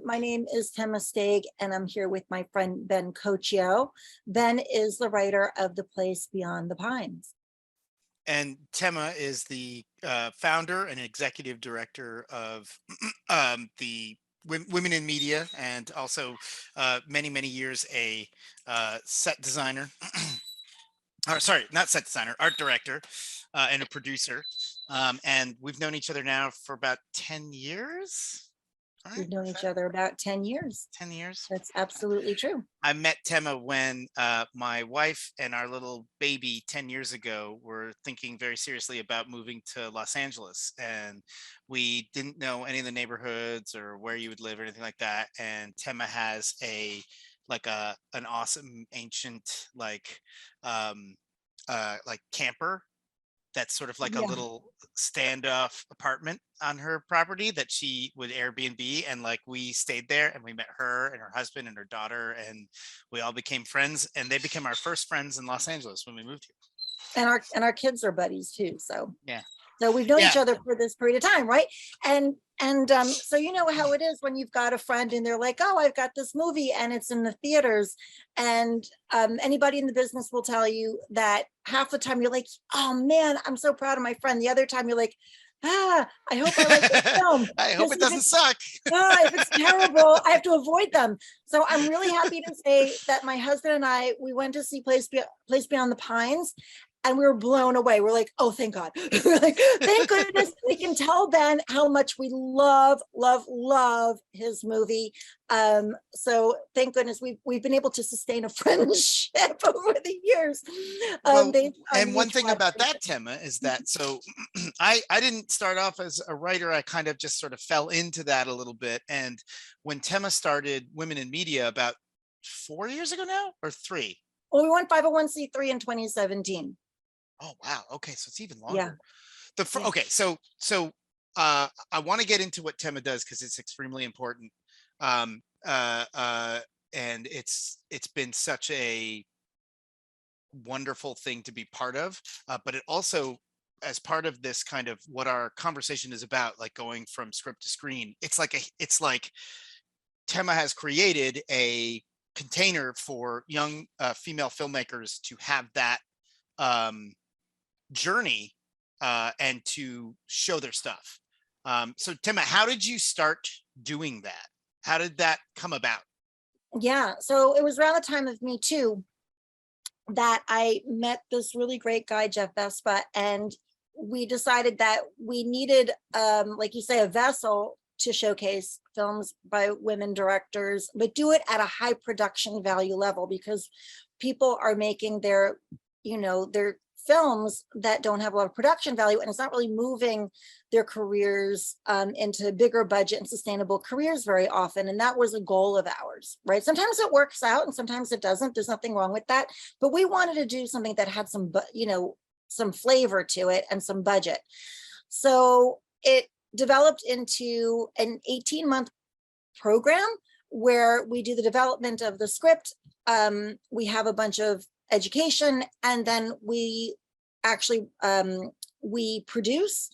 My name is Tema Staig, and I'm here with my friend Ben Coccio. Ben is the writer of The Place Beyond the Pines. And Tema is the founder and executive director of the Women in Media, and also many years a set designer. Or sorry, not set designer, art director, and a producer. And we've known each other now for about 10 years. All right, We've known each other about 10 years. 10 years. That's absolutely true. I met Tema when my wife and our little baby 10 years ago were thinking very seriously about moving to Los Angeles. And we didn't know any of the neighborhoods or where you would live or anything like that. And Tema has an awesome ancient camper that's sort of like a Yeah. little standoff apartment on her property that she would Airbnb, and we stayed there and we met her and her husband and her daughter, and we all became friends, and they became our first friends in Los Angeles when we moved here. And our kids are buddies too. So Yeah. So we've known Yeah. each other for this period of time, right? And so you know how it is when you've got a friend and they're like, oh, I've got this movie and it's in the theaters. And anybody in the business will tell you that half the time you're like, oh man, I'm so proud of my friend. The other time you're like, I hope I like this film. I hope it doesn't suck. If it's terrible, I have to avoid them. So I'm really happy to say that my husband and I, we went to see Place Beyond the Pines, and we were blown away. We're like, oh, thank God. We're like, thank goodness we can tell Ben how much we love his movie. So thank goodness we've been able to sustain a friendship over the years. And one thing about that, Tema, is that so I didn't start off as a writer. I kind of just sort of fell into that a little bit. And when Tema started Women in Media about 4 years ago now, or 3? Well, we went 501c3 in 2017. Oh, wow. Okay. So it's even longer. Yeah. Okay. So I want to get into what Tema does because it's extremely important. And it's been such a wonderful thing to be part of. But it also, as part of this kind of what our conversation is about, like going from script to screen, it's like Tema has created a container for young female filmmakers to have that journey and to show their stuff. So Tema, how did you start doing that? How did that come about? Yeah, so it was around the time of Me Too that I met this really great guy, Jeff Vespa, and we decided that we needed, like you say, a vessel to showcase films by women directors, but do it at a high production value level, because people are making their films that don't have a lot of production value, and it's not really moving their careers into bigger budget and sustainable careers very often. And that was a goal of ours, right? Sometimes it works out and sometimes it doesn't. There's nothing wrong with that, but we wanted to do something that had some flavor to it and some budget. So it developed into an 18-month program where we do the development of the script. We have a bunch of education, and then we actually we produce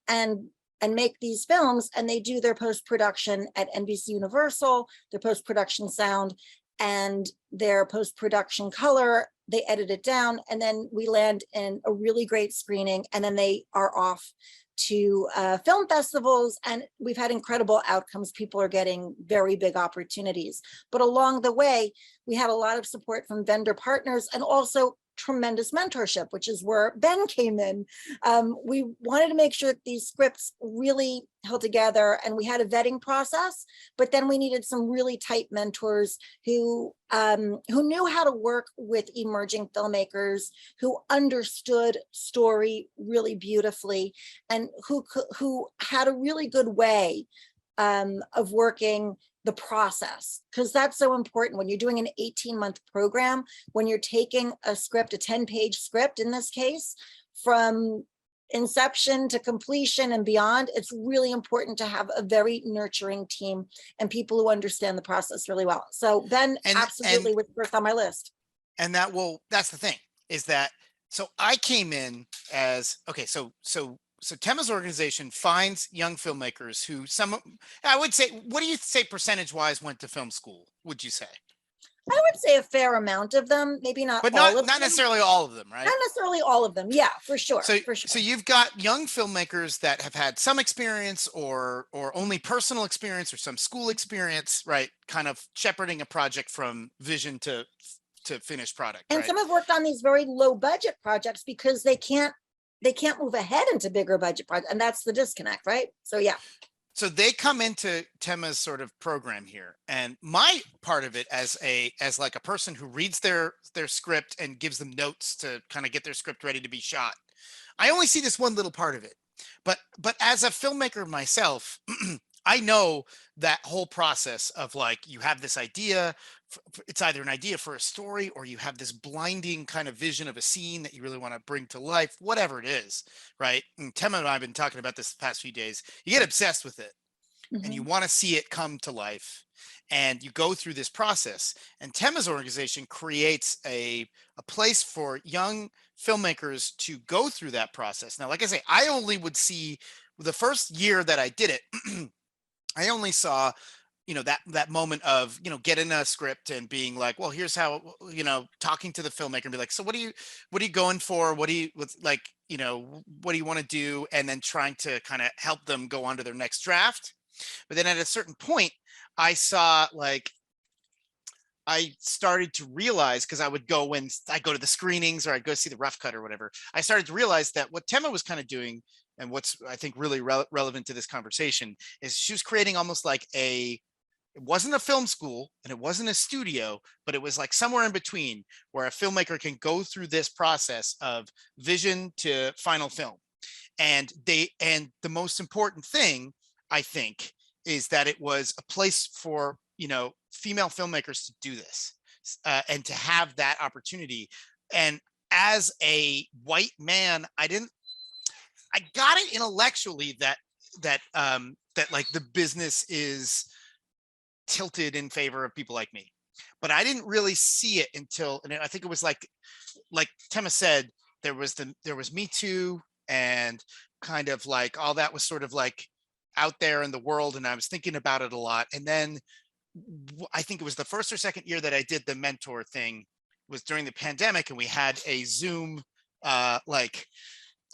and make these films, and they do their post-production at NBC Universal, their post-production sound and their post-production color. They edit it down, and then we land in a really great screening, and then they are off to film festivals, and we've had incredible outcomes. People are getting very big opportunities, but along the way, we had a lot of support from vendor partners and also tremendous mentorship, which is where Ben came in. We wanted to make sure that these scripts really held together, and we had a vetting process, but then we needed some really tight mentors who knew how to work with emerging filmmakers, who understood story really beautifully, and who had a really good way of working the process, because that's so important when you're doing an 18-month program, when you're taking a script, a 10-page script in this case, from inception to completion and beyond. It's really important to have a very nurturing team and people who understand the process really well. So Ben absolutely was first on my list. And that's the thing, is that, so I came in as, okay, so so Tema's organization finds young filmmakers who I would say, what do you say percentage wise went to film school, would you say? I would say a fair amount of them, maybe not But all of not them. necessarily all of them, right? Not necessarily all of them. Yeah, for sure. So For sure. so you've got young filmmakers that have had some experience or only personal experience or some school experience, right? Kind of shepherding a project from vision to finished product, And right? some have worked on these very low budget projects because they can't move ahead into bigger budget projects. And that's the disconnect, right? So yeah. So they come into Tema's sort of program here, and my part of it as like a person who reads their script and gives them notes to kind of get their script ready to be shot, I only see this one little part of it. But as a filmmaker myself, I know that whole process of like, you have this idea, it's either an idea for a story or you have this blinding kind of vision of a scene that you really want to bring to life, whatever it is, right? And Tema and I have been talking about this the past few days. You get obsessed with it and you want to see it come to life, and you go through this process, and Tema's organization creates a place for young filmmakers to go through that process. Now, like I say, I only would see the first year that I did it. I only saw, that moment of, getting a script and being like, well, here's how, talking to the filmmaker and be like, so what are you going for? What do you, what's like, what do you want to do? And then trying to kind of help them go on to their next draft. But then at a certain point, I saw like, I started to realize, because I would go when I go to the screenings or I'd go see the rough cut or whatever, I started to realize that what Tema was kind of doing, and what's I think really relevant to this conversation, is she was creating almost like it wasn't a film school and it wasn't a studio, but it was like somewhere in between where a filmmaker can go through this process of vision to final film. And the most important thing, I think, is that it was a place for, female filmmakers to do this, and to have that opportunity. And as a white man, I got it intellectually that like the business is tilted in favor of people like me, but I didn't really see it until, and I think it was like Tema said, there was Me Too, and kind of like all that was sort of like out there in the world, and I was thinking about it a lot. And then I think it was the first or second year that I did the mentor thing, was during the pandemic, and we had a Zoom like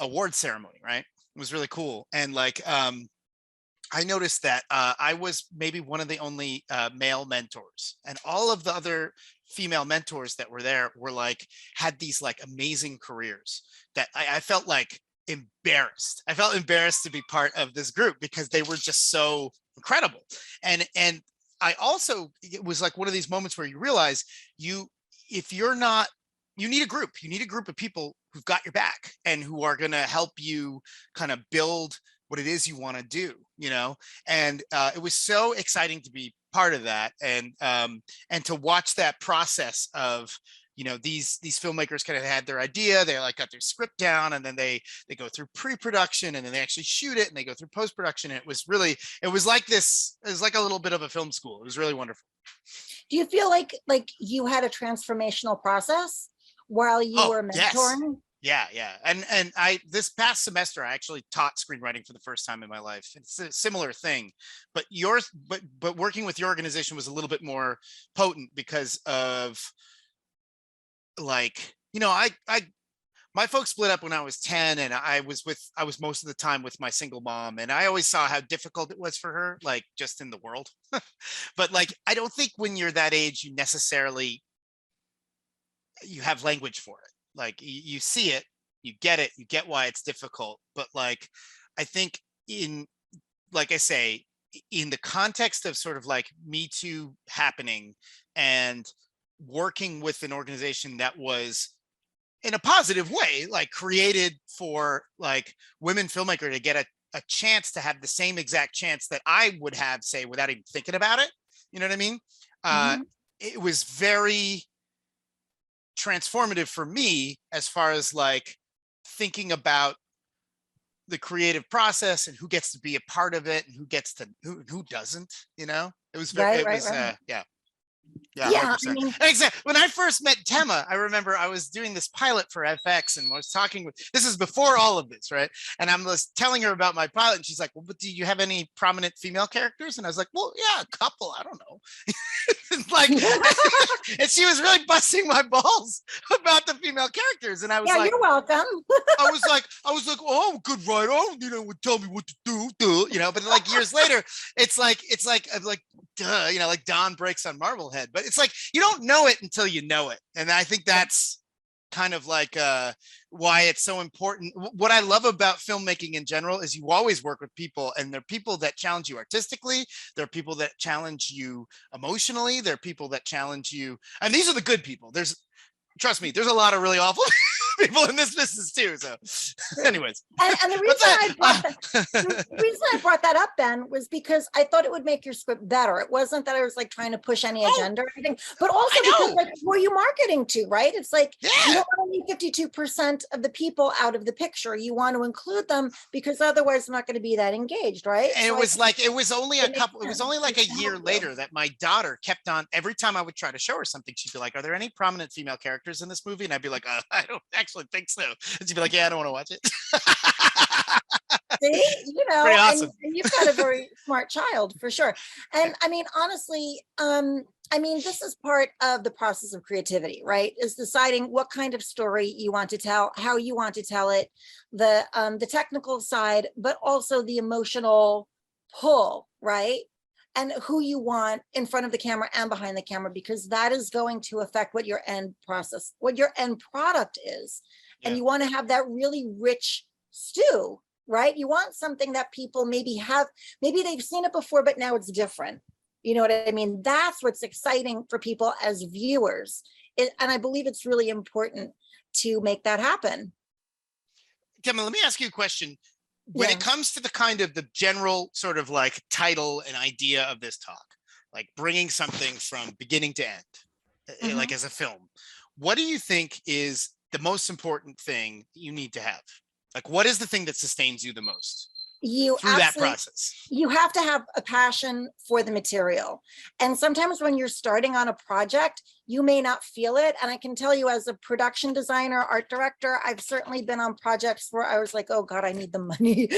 award ceremony, right? It was really cool. And like I noticed that I was maybe one of the only male mentors, and all of the other female mentors that were there were like, had these like amazing careers that I felt like embarrassed. I felt embarrassed to be part of this group because they were just so incredible. And I also, it was like one of these moments where you realize if you're not, you need a group of people who've got your back and who are going to help you kind of build what it is you want to do, and it was so exciting to be part of that, and to watch that process of, these filmmakers kind of had their idea, they like got their script down, and then they go through pre-production, and then they actually shoot it, and they go through post-production. And it was like this, it was like a little bit of a film school. It was really wonderful. Do you feel like you had a transformational process while you were mentoring? Yes. Yeah. And I, this past semester, I actually taught screenwriting for the first time in my life. It's a similar thing, but but working with your organization was a little bit more potent because of like, my folks split up when I was 10, and I was most of the time with my single mom, and I always saw how difficult it was for her, like just in the world. But like, I don't think when you're that age, you have language for it. Like you see it, you get why it's difficult. But like, I think like I say, in the context of sort of like Me Too happening, and working with an organization that was in a positive way, like created for like women filmmaker to get a chance to have the same exact chance that I would have, say, without even thinking about it. You know what I mean? It was very transformative for me as far as like thinking about the creative process and who gets to be a part of it and who doesn't, it was very, Right. yeah. Yeah, Yeah, I 100%. mean, Exactly. When I first met Tema, I remember I was doing this pilot for FX and I was talking with, this is before all of this, right? And I'm just telling her about my pilot and she's like, well, but do you have any prominent female characters? And I was like, well, yeah, a couple. I don't know. Like, and she was really busting my balls about the female characters. And I was yeah, like, you're welcome. oh, good writer, would tell me what to do, but like years later, it's like, duh, like dawn breaks on Marblehead, but it's like, you don't know it until you know it. And I think that's kind of like why it's so important. What I love about filmmaking in general is you always work with people, and they're people that challenge you artistically. There are people that challenge you emotionally. There are people that challenge you, and these are the good people. Trust me, there's a lot of really awful people in this business too. So, anyways, And the reason the reason I brought that up, Ben, was because I thought it would make your script better. It wasn't that I was like trying to push any agenda or anything, but also because like, who are you marketing to, right? It's like, you don't want to leave 52% of the people out of the picture. You want to include them because otherwise they're not going to be that engaged, right? And so it was only like a year later that my daughter kept on, every time I would try to show her something, she'd be like, are there any prominent female characters in this movie? And I'd be like, I don't actually think so. And she'd be like, yeah, I don't want to watch it. See, Pretty awesome. and you've got a very smart child for sure. And I mean, honestly, this is part of the process of creativity, right? Is deciding what kind of story you want to tell, how you want to tell it, the technical side, but also the emotional pull, right? And who you want in front of the camera and behind the camera, because that is going to affect what your end product is. Yeah. And you want to have that really rich stew, right? You want something that people maybe they've seen it before, but now it's different. You know what I mean? That's what's exciting for people as viewers. And I believe it's really important to make that happen. Tema, let me ask you a question. When it comes to the kind of the general sort of like title and idea of this talk, like bringing something from beginning to end, like as a film, what do you think is the most important thing you need to have? Like, what is the thing that sustains you the most through that process? You have to have a passion for the material. And sometimes when you're starting on a project, you may not feel it. And I can tell you, as a production designer, art director, I've certainly been on projects where I was like, oh God, I need the money.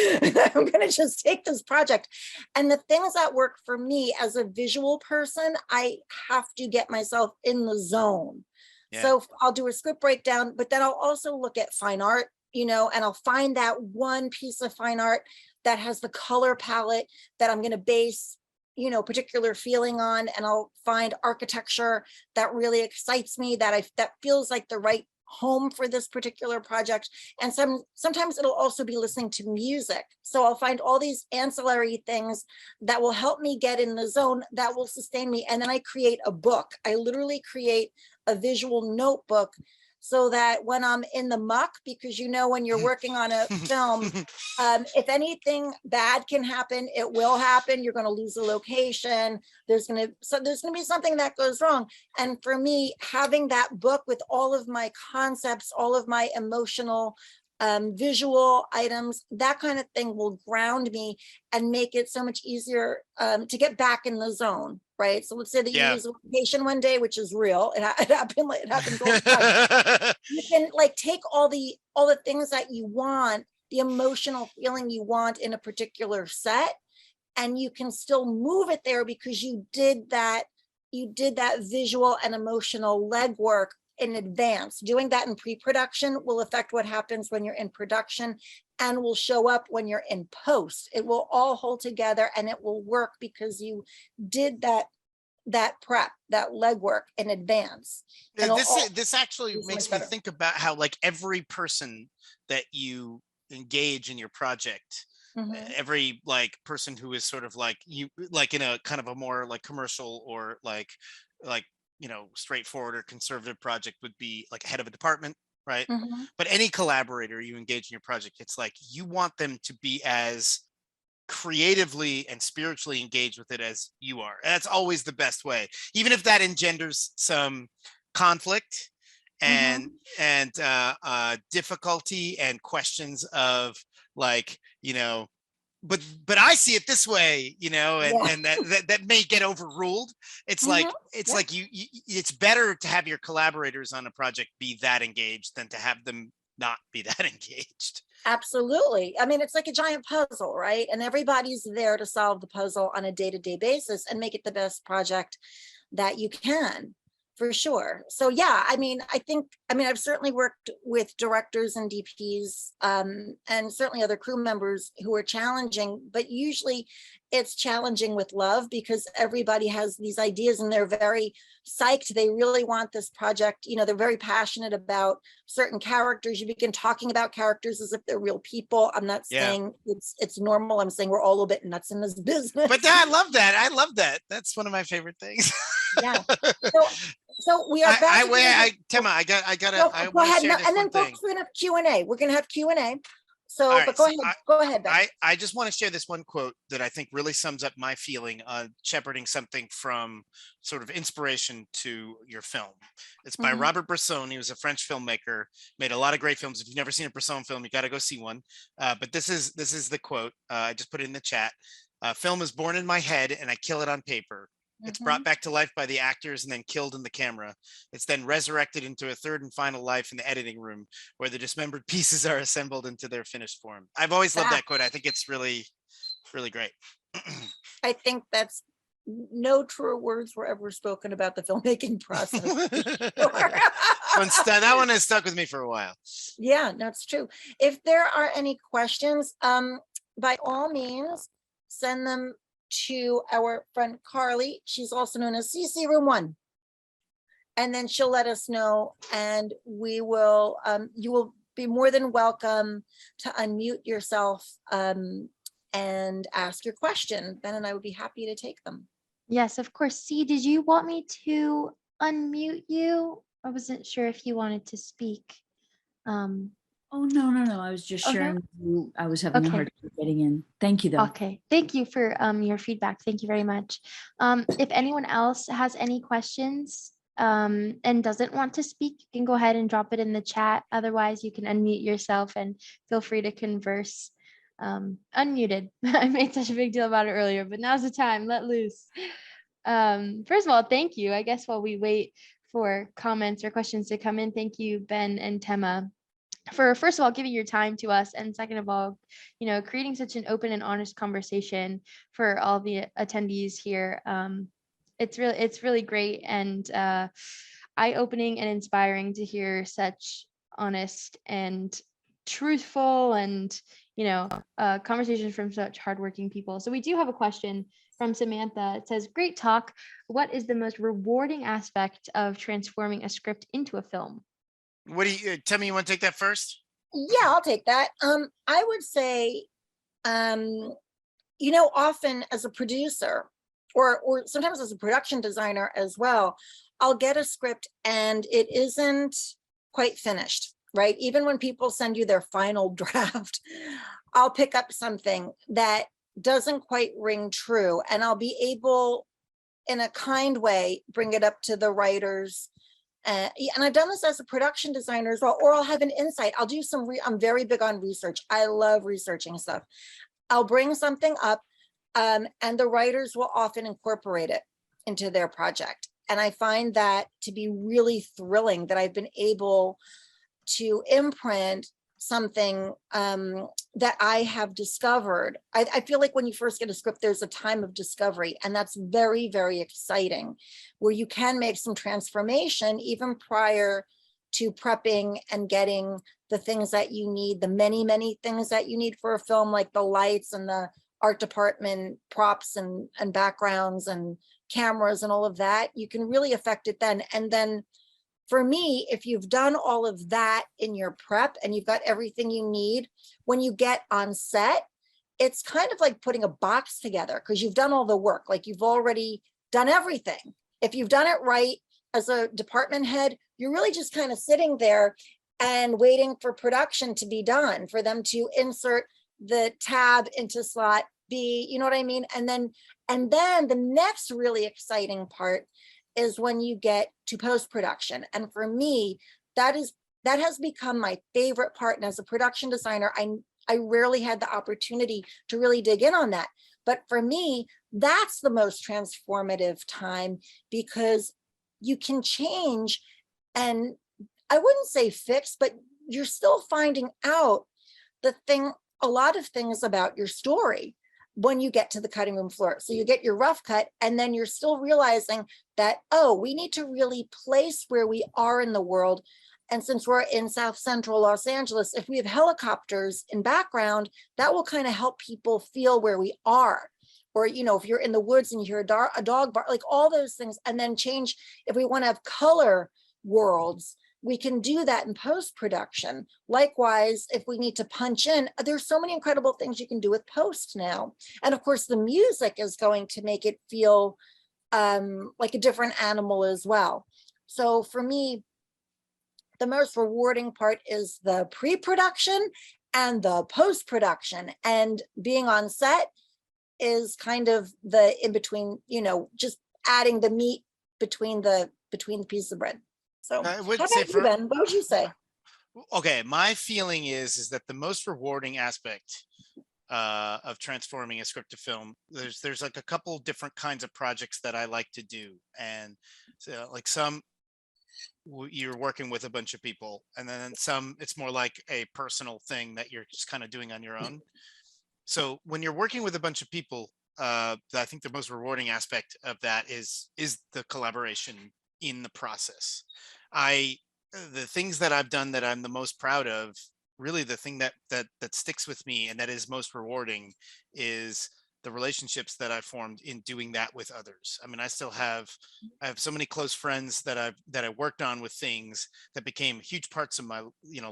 I'm going to just take this project. And the things that work for me as a visual person, I have to get myself in the zone. Yeah. So I'll do a script breakdown, but then I'll also look at fine art, and I'll find that one piece of fine art that has the color palette that I'm going to base, particular feeling on. And I'll find architecture that really excites me, that feels like the right home for this particular project. And sometimes it'll also be listening to music. So I'll find all these ancillary things that will help me get in the zone, that will sustain me. And then I create a book. I literally create a visual notebook, so that when I'm in the muck, because when you're working on a film, if anything bad can happen, it will happen. You're going to lose a location. There's going to be something that goes wrong. And for me, having that book with all of my concepts, all of my emotional visual items, that kind of thing will ground me and make it so much easier to get back in the zone. Right. So let's say that you lose a location one day, which is real. It happened all the time. You can take all the things that you want, the emotional feeling you want in a particular set, and you can still move it there because you did that visual and emotional legwork in advance. Doing that in pre-production will affect what happens when you're in production, and will show up when you're in post. It will all hold together and it will work because you did that prep, that legwork in advance. And this actually makes me think about how like every person that you engage in your project, every like person who is sort of like you, like in a kind of a more like commercial or like straightforward or conservative project would be like a head of a department, right? But any collaborator you engage in your project, it's like you want them to be as creatively and spiritually engaged with it as you are. And that's always the best way, even if that engenders some conflict and difficulty and questions of like, but I see it this way, you know, Yeah. and that may get overruled. It's Mhm. like Yeah. it's better to have your collaborators on a project be that engaged than to have them not be that engaged. Absolutely. I mean, it's like a giant puzzle, right? And everybody's there to solve the puzzle on a day-to-day basis and make it the best project that you can, for sure. So yeah, I mean, I've certainly worked with directors and DPs, and certainly other crew members who are challenging, but usually it's challenging with love because everybody has these ideas and they're very psyched. They really want this project. You know, they're very passionate about certain characters. You begin talking about characters as if they're real people. I'm not Yeah. saying it's normal. I'm saying we're all a little bit nuts in this business. But I love that. I love that. That's one of my favorite things. Yeah. So we are about I to wait, get I into- Tema, No, I go want to ahead. share No, this and one then thing. folks, we're gonna have Q&A. We're gonna have Q&A. All So, right. but So go ahead, Ben. I just want to share this one quote that I think really sums up my feeling on shepherding something from sort of inspiration to your film. It's by Mhm. Robert Bresson. He was a French filmmaker, made a lot of great films. If you've never seen a Bresson film, you got to go see one. But this is the quote. I just put it in the chat. Film is born in my head and I kill it on paper. It's brought Mhm. back to life by the actors and then killed in the camera. It's then resurrected into a third and final life in the editing room, where the dismembered pieces are assembled into their finished form. I've always loved Ah, that quote. I think it's really, really great. I think that's no true words were ever spoken about the filmmaking process. That one has stuck with me for a while. Yeah, that's true. If there are any questions, by all means, send them to our friend Carly. She's also known as CC Room 1. And then she'll let us know, and we will, you will be more than welcome to unmute yourself and ask your question. Ben and I would be happy to take them. Yes, of course. See, did you want me to unmute you? I wasn't sure if you wanted to speak. Oh, no. I was just Oh, no? sharing with you. I was having a Okay. hard time getting in. Thank you, though. Okay, thank you for your feedback. Thank you very much. If anyone else has any questions and doesn't want to speak, you can go ahead and drop it in the chat. Otherwise, you can unmute yourself and feel free to converse unmuted. I made such a big deal about it earlier, but now's the time. Let loose. First of all, thank you. I guess while we wait for comments or questions to come in, thank you, Ben and Tema, for first of all giving your time to us, and second of all, creating such an open and honest conversation for all the attendees here. It's really great and eye-opening and inspiring to hear such honest and truthful and conversations from such hardworking people. So we do have a question from Samantha. It says, great talk. What is the most rewarding aspect of transforming a script into a film? What do you tell me? You want to take that first? Yeah, I'll take that. I would say, often as a producer or sometimes as a production designer as well, I'll get a script and it isn't quite finished, right? Even when people send you their final draft, I'll pick up something that doesn't quite ring true, and I'll be able, in a kind way, bring it up to the writers. And I've done this as a production designer as well, or I'll have an insight. I'll do I'm very big on research. I love researching stuff. I'll bring something up, and the writers will often incorporate it into their project. And I find that to be really thrilling, that I've been able to imprint something that I have discovered. I feel like when you first get a script, there's a time of discovery, and that's very, very exciting, where you can make some transformation even prior to prepping and getting the things that you need, the many, many things that you need for a film, like the lights and the art department props and backgrounds and cameras and all of that. You can really affect it then. And then for me, if you've done all of that in your prep and you've got everything you need, when you get on set, it's kind of like putting a box together because you've done all the work. Like, you've already done everything. If you've done it right as a department head, you're really just kind of sitting there and waiting for production to be done, for them to insert the tab into slot B, you know what I mean? And then the next really exciting part is when you get to post-production. And for me, that has become my favorite part. And as a production designer, I rarely had the opportunity to really dig in on that. But for me, that's the most transformative time, because you can change, and I wouldn't say fix, but you're still finding out a lot of things about your story when you get to the cutting room floor. So you get your rough cut, and then you're still realizing that, oh, we need to really place where we are in the world. And since we're in South Central Los Angeles, if we have helicopters in background, that will kind of help people feel where we are. Or, you know, if you're in the woods and you hear a dog bark, like all those things, and then change. If we want to have color worlds, we can do that in post-production. Likewise, if we need to punch in, there's so many incredible things you can do with post now. And of course, the music is going to make it feel like a different animal as well. So for me, the most rewarding part is the pre-production and the post-production, and being on set is kind of the in-between, you know, just adding the meat between the piece of bread. So I how would about say you, Ben? What would you say? Okay, my feeling is that the most rewarding aspect of transforming a script to film, there's like a couple different kinds of projects that I like to do, and so like some you're working with a bunch of people, and then some it's more like a personal thing that you're just kind of doing on your own. So when you're working with a bunch of people, I think the most rewarding aspect of that is the collaboration in the process. The things that I've done that I'm the most proud of, really the thing that sticks with me and that is most rewarding, is the relationships that I formed in doing that with others. I mean, I have so many close friends that I worked on with things that became huge parts of my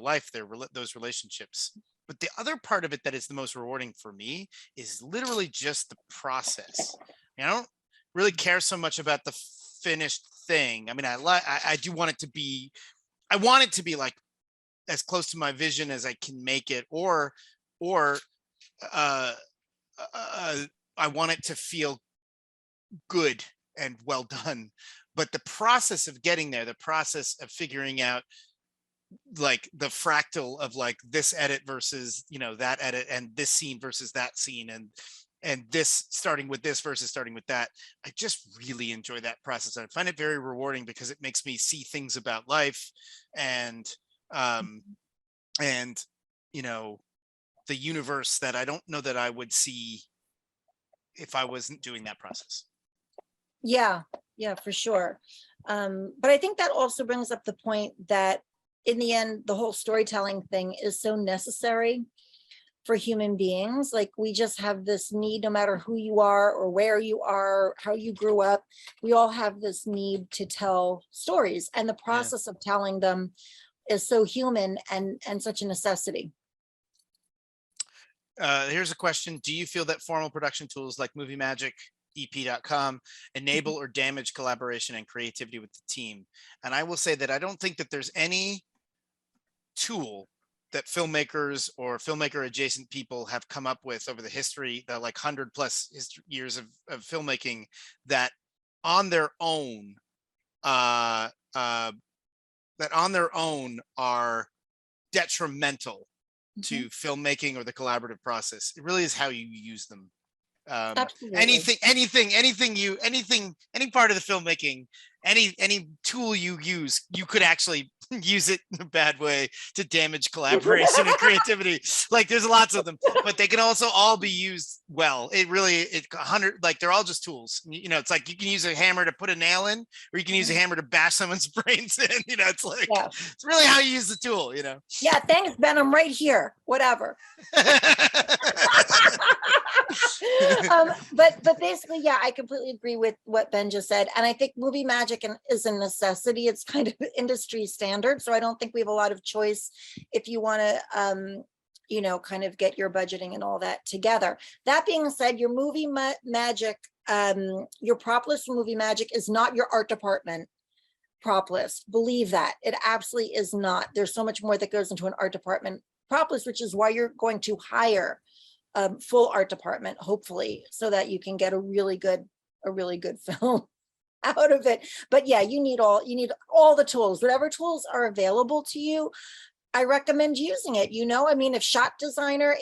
life. Those relationships. But the other part of it that is the most rewarding for me is literally just the process. I don't really care so much about the finished thing. I mean, I do want it to be, I want it to be like as close to my vision as I can make it, or I want it to feel good and well done. But the process of getting there, the process of figuring out like the fractal of like this edit versus that edit, and this scene versus that scene, and this starting with this versus starting with that, I just really enjoy that process. I find it very rewarding because it makes me see things about life and the universe that I don't know that I would see if I wasn't doing that process. Yeah, for sure. But I think that also brings up the point that in the end, the whole storytelling thing is so necessary for human beings. Like, we just have this need, no matter who you are or where you are, how you grew up, we all have this need to tell stories, and the process of telling them is so human and such a necessity. Here's a question. Do you feel that formal production tools like Movie Magic, EP.com enable or damage collaboration and creativity with the team? And I will say that I don't think that there's any tool that filmmakers or filmmaker adjacent people have come up with over the history, the like 100+ years of filmmaking, that on their own are detrimental to filmmaking or the collaborative process. It really is how you use them. Any part of the filmmaking, any tool you use, you could actually use it in a bad way to damage collaboration and creativity. Like, there's lots of them, but they can also all be used well. Like, they're all just tools. It's like you can use a hammer to put a nail in, or you can use a hammer to bash someone's brains in. It's like, it's really how you use the tool. Yeah, thanks, Ben. I'm right here. Whatever. But basically, yeah, I completely agree with what Ben just said. And I think Movie Magic is a necessity. It's kind of industry standard. So I don't think we have a lot of choice if you want to, kind of get your budgeting and all that together. That being said, your Movie Magic, your prop list for Movie Magic is not your art department prop list. Believe that. It absolutely is not. There's so much more that goes into an art department prop list, which is why you're going to hire full art department, hopefully, so that you can get a really good film out of it. But yeah, you need all the tools, whatever tools are available to you. I recommend using it. I mean, if shot designer,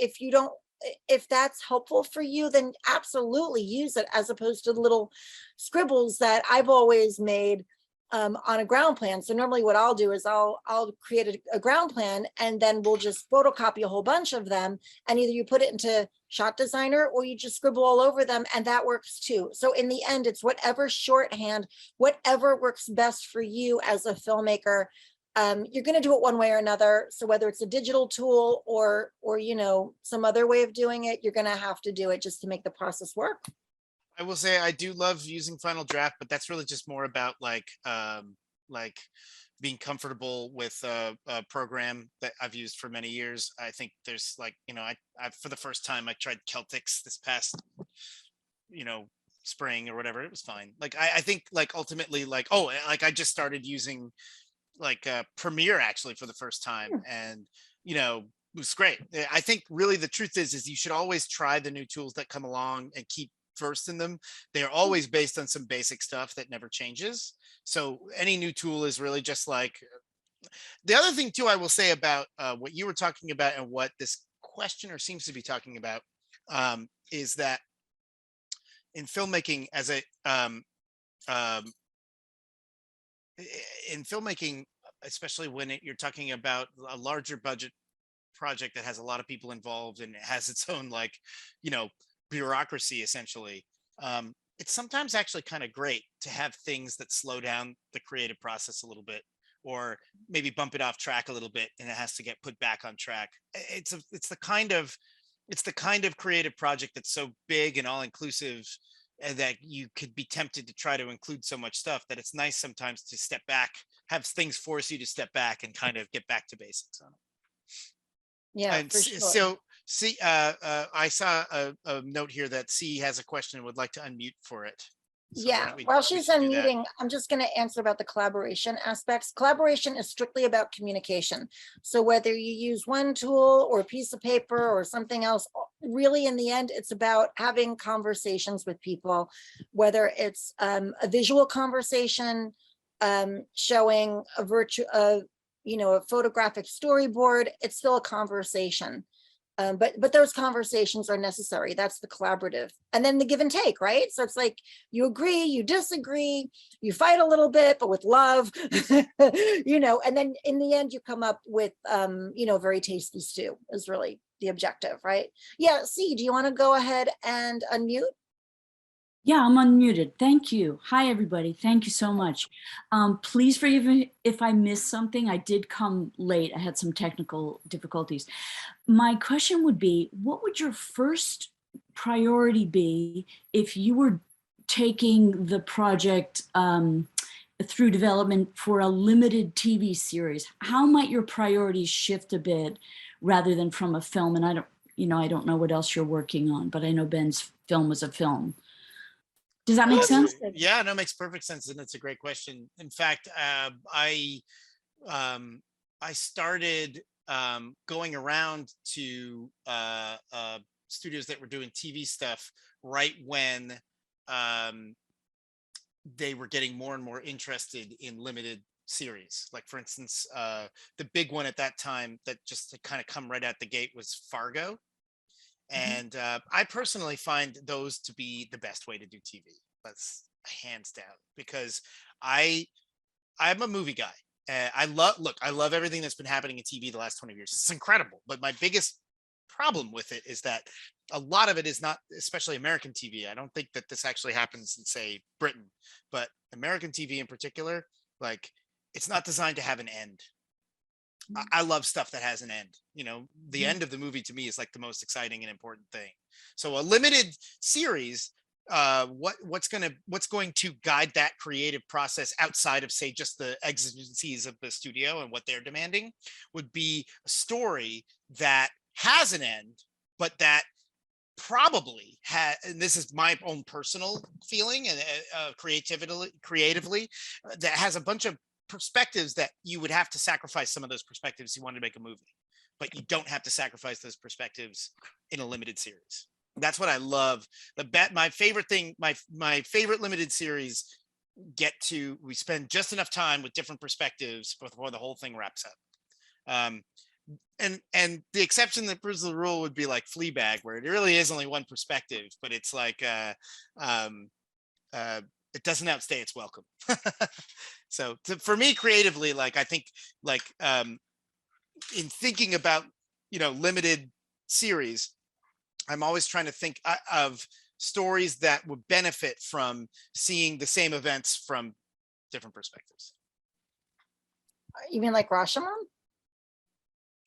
if that's helpful for you, then absolutely use it, as opposed to the little scribbles that I've always made on a ground plan. So normally what I'll do is I'll create a ground plan, and then we'll just photocopy a whole bunch of them, and either you put it into shot designer or you just scribble all over them, and that works too. So in the end, it's whatever shorthand, whatever works best for you as a filmmaker. You're going to do it one way or another. So whether it's a digital tool or some other way of doing it, you're going to have to do it just to make the process work. I will say I do love using Final Draft, but that's really just more about like being comfortable with a program that I've used for many years. I think there's like, I for the first time I tried Celtics this past, spring or whatever. It was fine. Like I think like ultimately like, I just started using like Premiere actually for the first time, and it was great. I think really the truth is you should always try the new tools that come along and keep versed in them. They are always based on some basic stuff that never changes. So any new tool is really just like the other thing too. I will say about what you were talking about and what this questioner seems to be talking about is that in filmmaking, in filmmaking, especially when you're talking about a larger budget project that has a lot of people involved and it has its own like, bureaucracy essentially. It's sometimes actually kind of great to have things that slow down the creative process a little bit, or maybe bump it off track a little bit, and it has to get put back on track. It's the kind of creative project that's so big and all inclusive that you could be tempted to try to include so much stuff that it's nice sometimes to step back, have things force you to step back and kind of get back to basics on it. Yeah, And for sure. so see, I saw a note here that C has a question and would like to unmute for it. So Yeah, while she's unmuting, I'm just going to answer about the collaboration aspects. Collaboration is strictly about communication. So whether you use one tool or a piece of paper or something else, really in the end, it's about having conversations with people, whether it's a visual conversation, showing a a photographic storyboard, it's still a conversation. But those conversations are necessary. That's the collaborative. And then the give and take, right? So it's like you agree, you disagree, you fight a little bit, but with love, and then in the end you come up with, very tasty stew is really the objective, right? Yeah, C, do you want to go ahead and unmute? Yeah, I'm unmuted. Thank you. Hi, everybody. Thank you so much. Please forgive me if I missed something. I did come late. I had some technical difficulties. My question would be, what would your first priority be if you were taking the project through development for a limited TV series? How might your priorities shift a bit rather than from a film? And I don't know what else you're working on, but I know Ben's film was a film. Does that make sense? Yeah, no, it makes perfect sense, and it's a great question. In fact, I started going around to studios that were doing TV stuff right when they were getting more and more interested in limited series. Like for instance, the big one at that time that just kind of come right out the gate was Fargo. And I personally find those to be the best way to do TV. That's hands down, because I'm a movie guy. I love everything that's been happening in TV the last 20 years. It's incredible. But my biggest problem with it is that a lot of it is not, especially American TV. I don't think that this actually happens in, say, Britain, but American TV in particular, like it's not designed to have an end. I love stuff that has an end. The end of the movie to me is like the most exciting and important thing. So a limited series, what's going to guide that creative process outside of, say, just the exigencies of the studio and what they're demanding, would be a story that has an end, but that probably and this is my own personal feeling and creatively, that has a bunch of perspectives that you would have to sacrifice some of those perspectives if you wanted to make a movie, but you don't have to sacrifice those perspectives in a limited series. That's what I love. My favorite thing, my favorite limited series we spend just enough time with different perspectives before the whole thing wraps up. And the exception that proves the rule would be like Fleabag, where it really is only one perspective, but it's like it doesn't outstay its welcome. So for me creatively, like I think like in thinking about limited series, I'm always trying to think of stories that would benefit from seeing the same events from different perspectives. You mean like Rashomon?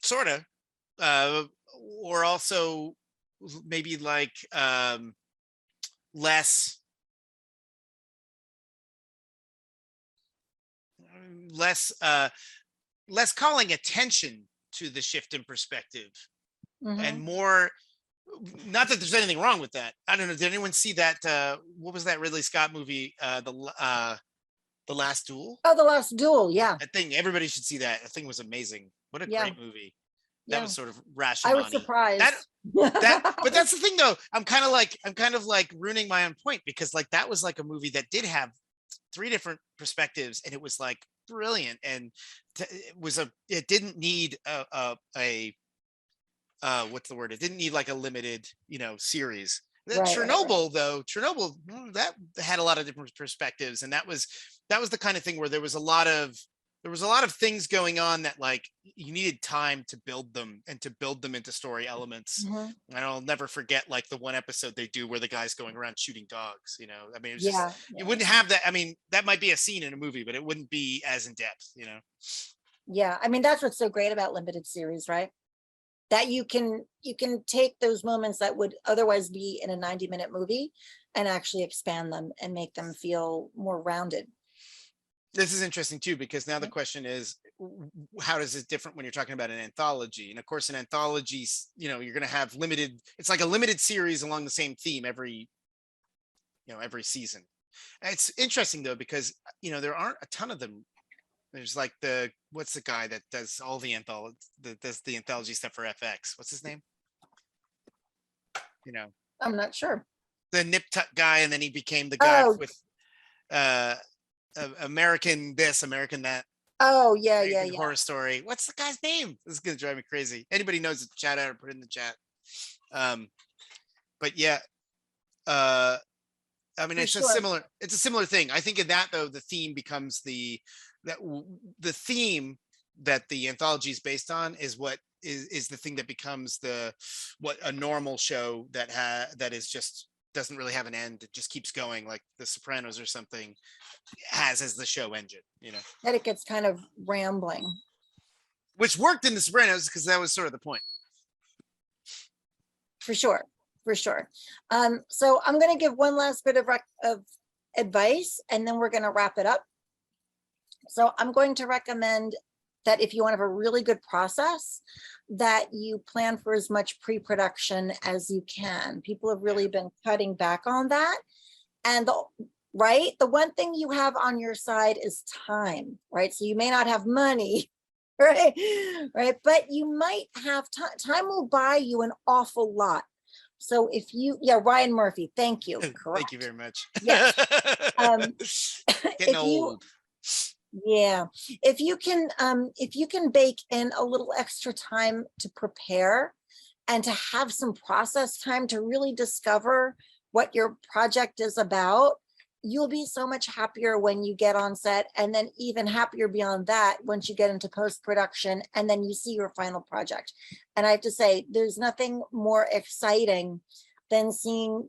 Sort of. Or also maybe like less calling attention to the shift in perspective and more, not that there's anything wrong with that. I don't know, did anyone see that what was that Ridley Scott movie, The Last Duel? Oh, The Last Duel, yeah. I think everybody should see that. I think it was amazing. What a great movie. That was sort of rational. I was surprised. But that's the thing though. I'm kind of like ruining my own point, because like that was like a movie that did have 3 different perspectives, and it was like brilliant, and it didn't need a what's the word? It didn't need like a limited, series. Chernobyl though, that had a lot of different perspectives, and that was the kind of thing where there was a lot of things going on that like you needed time to build them and to build them into story elements. And I'll never forget like the one episode they do where the guy's going around shooting dogs, I mean, it was just, you wouldn't have that. I mean, that might be a scene in a movie, but it wouldn't be as in depth, Yeah, I mean, that's what's so great about limited series, right? That you can take those moments that would otherwise be in a 90-minute movie and actually expand them and make them feel more rounded. This is interesting too, because now the question is, how does it different when you're talking about an anthology? And of course, an anthology, you're going to have limited, it's like a limited series along the same theme every season. And it's interesting though, because, there aren't a ton of them. There's like what's the guy that does all the anthology stuff for FX? What's his name? I'm not sure. The Nip Tuck guy, and then he became the guy with American this, American that. Oh yeah, Horror Story. What's the guy's name? This is gonna drive me crazy. Anybody knows it, chat out or put it in the chat. But yeah, I mean, it's a similar thing. I think in that though, the theme becomes the theme that the anthology is based on is what is the thing that becomes what a normal show that is just doesn't really have an end. It just keeps going, like The Sopranos or something has as the show engine, That it gets kind of rambling. Which worked in The Sopranos because that was sort of the point. For sure. So I'm going to give one last bit of advice, and then we're going to wrap it up. So I'm going to recommend that if you want to have a really good process, that you plan for as much pre-production as you can. People have really been cutting back on that. And the one thing you have on your side is time, right? So you may not have money, right? But you might have time. Time will buy you an awful lot. So if Ryan Murphy, thank you. Thank you very much. Yes. Getting old. Yeah, if you can bake in a little extra time to prepare and to have some process time to really discover what your project is about, you'll be so much happier when you get on set, and then even happier beyond that once you get into post-production and then you see your final project. And I have to say, there's nothing more exciting than seeing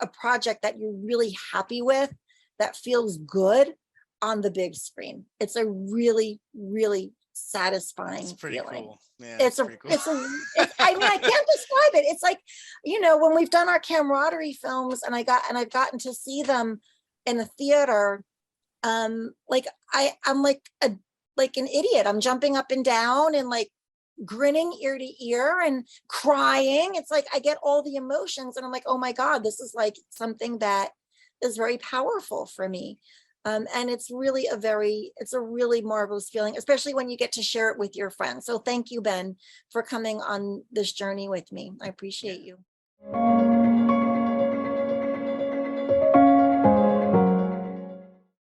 a project that you're really happy with, that feels good on the big screen. It's a really, really satisfying feeling. Cool. Yeah, I mean, I can't describe it. It's like, when we've done our camaraderie films and I've gotten to see them in a theater, I'm like an idiot. I'm jumping up and down and like grinning ear to ear and crying. It's like I get all the emotions and I'm like, oh my God, this is like something that is very powerful for me. And it's a really marvelous feeling, especially when you get to share it with your friends. So thank you, Ben, for coming on this journey with me. I appreciate you.